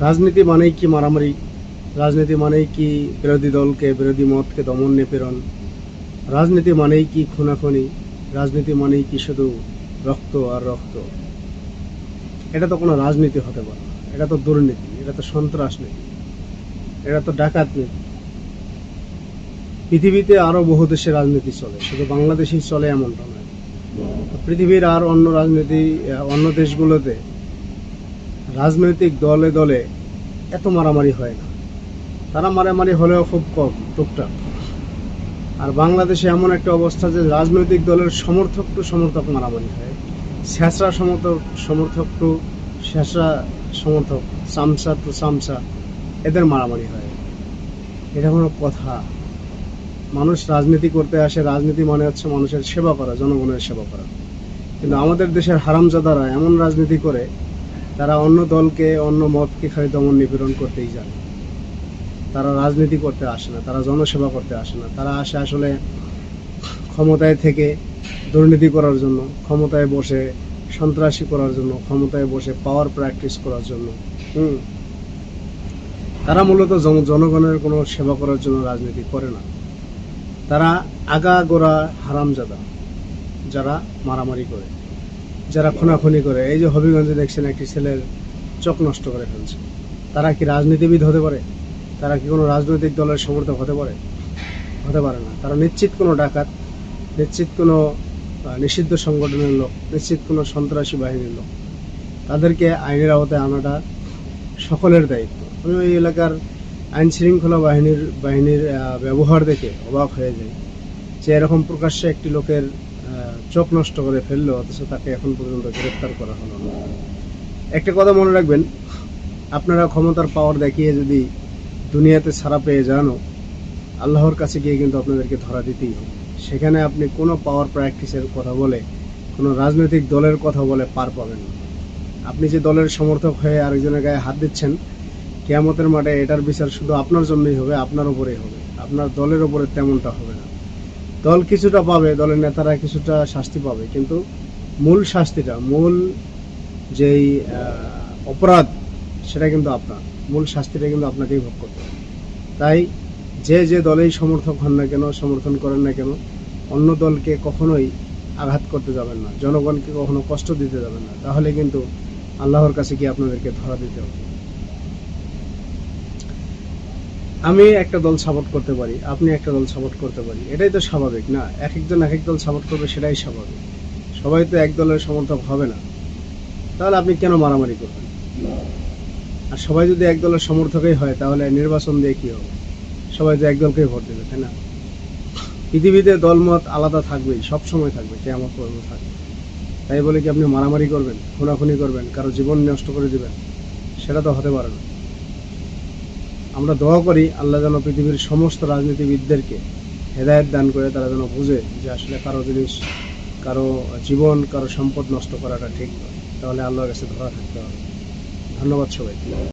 রাজনীতি মানেই কি মারামারি, রাজনীতি মানেই কি বিরোধী দলকে, বিরোধী মতকে দমন নিপীড়ন, রাজনীতি মানেই কি খুনাখুনি, রাজনীতি মানেই কি শুধু রক্ত আর রক্ত। এটা তো কোনো রাজনীতি হতে পারে না। এটা তো দুর্নীতি, এটা তো সন্ত্রাস নীতি, এটা তো ডাকাত নীতি। পৃথিবীতে আরো বহু দেশে রাজনীতি চলে, শুধু বাংলাদেশেই চলে এমনটা নয়। পৃথিবীর আর অন্য দেশগুলোতে রাজনৈতিক দলে দলে এত মারামারি হয় না। তারা মারামারি হলেও খুব কম, টুকটাক। আর বাংলাদেশে এমন একটা অবস্থা যে রাজনৈতিক দলের সমর্থক টু সমর্থক মারামারি হয়, শেষরা সমর্থক টু শেষরা সমর্থক, চামচা টু চামচা, এদের মারামারি হয়। এটা কোনো কথা? মানুষ রাজনীতি করতে আসে, রাজনীতি মানে হচ্ছে মানুষের সেবা করা, জনগণের সেবা করা। কিন্তু আমাদের দেশের হারামজাদারা এমন রাজনীতি করে, তারা অন্য দলকে, অন্য মতকে খালি দমন নিপীড়ন করতেই জানে। তারা রাজনীতি করতে আসে না, তারা জনসেবা করতে আসে না। তারা আসে আসলে ক্ষমতায় থেকে দুর্নীতি করার জন্য, ক্ষমতায় বসে সন্ত্রাসী করার জন্য, ক্ষমতায় বসে পাওয়ার প্র্যাকটিস করার জন্য। তারা মূলত জনগণের কোনো সেবা করার জন্য রাজনীতি করে না। তারা আগাগোড়া হারামজাদা, যারা মারামারি করে, যারা খুনাখুনি করে। এই যে হবিগঞ্জে দেখছেন একটি ছেলের চোখ নষ্ট করে ফেলছে। তারা কি রাজনীতিবিদ হতে পারে? তারা কি কোনো রাজনৈতিক দলের সমর্থক হতে পারে? হতে পারে না। তারা নিশ্চিত কোনো ডাকাত, নিশ্চিত কোনো নিষিদ্ধ সংগঠনের লোক, নিশ্চিত কোনো সন্ত্রাসী বাহিনীর লোক। তাদেরকে আইনের আওতায় আনাটা সকলের দায়িত্ব। আমি ওই এলাকার আইন শৃঙ্খলা বাহিনীর ব্যবহার দেখে অবাক হয়ে যাই যে এরকম প্রকাশ্যে একটি লোকের চোখ নষ্ট করে ফেললো, অথচ তাকে এখন পর্যন্ত গ্রেফতার করা হলো না। একটা কথা মনে রাখবেন, আপনারা ক্ষমতার পাওয়ার দেখিয়ে যদি দুনিয়াতে ছাড়া পেয়ে যানও, আল্লাহর কাছে গিয়ে কিন্তু আপনাদেরকে ধরা দিতেই হবে। সেখানে আপনি কোনো পাওয়ার প্র্যাকটিসের কথা বলে, কোনো রাজনৈতিক দলের কথা বলে পার পাবেন না। আপনি যে দলের সমর্থক হয়ে আরেকজনের গায়ে হাত দিচ্ছেন, কিয়ামতের মাঠে এটার বিচার শুধু আপনার জন্যই হবে, আপনার উপরেই হবে, আপনার দলের উপরে তেমনটা হবে না। দল কিছুটা পাবে, দলের নেতারা কিছুটা শাস্তি পাবে, কিন্তু মূল শাস্তিটা, মূল যেই অপরাধ, সেটা কিন্তু আপনার। মূল শাস্তিটা কিন্তু আপনাকেই ভোগ করতে হবে। তাই যে দলেই সমর্থক হন না কেন, সমর্থন করেন না কেন, অন্য দলকে কখনোই আঘাত করতে যাবেন না, জনগণকে কখনো কষ্ট দিতে যাবেন না। তাহলে কিন্তু আল্লাহর কাছে গিয়ে আপনাদেরকে ধরা দিতে হবে। আমি একটা দল সাপোর্ট করতে পারি, আপনি একটা দল সাপোর্ট করতে পারি, এটাই তো স্বাভাবিক না? এক একজন এক এক দল সাপোর্ট করবে, সেটাই স্বাভাবিক। সবাই তো এক দলের সমর্থক হবে না। তাহলে আপনি কেন মারামারি করবেন? আর সবাই যদি এক দলের সমর্থকই হয়, তাহলে নির্বাচন দিয়ে কি হবে? সবাই তো এক দলকেই ভোট দেবে, তাই না? পৃথিবীতে দলমত আলাদা থাকবেই, সবসময় থাকবে, কিয়ামত পর্যন্ত থাকবে। তাই বলে কি আপনি মারামারি করবেন, খুনাখুনি করবেন, কারো জীবন নষ্ট করে দিবেন? সেটা তো হতে পারে না। আমরা দোয়া করি আল্লাহ যেন পৃথিবীর সমস্ত রাজনীতিবিদদেরকে হেদায়েত দান করে, তারা যেন বুঝে যে আসলে কারো জিনিস, কারো জীবন, কারো সম্পদ নষ্ট করাটা ঠিক নয়। তাহলে আল্লাহর কাছে ধরা থাকতে হবে। ধন্যবাদ সবাইকে।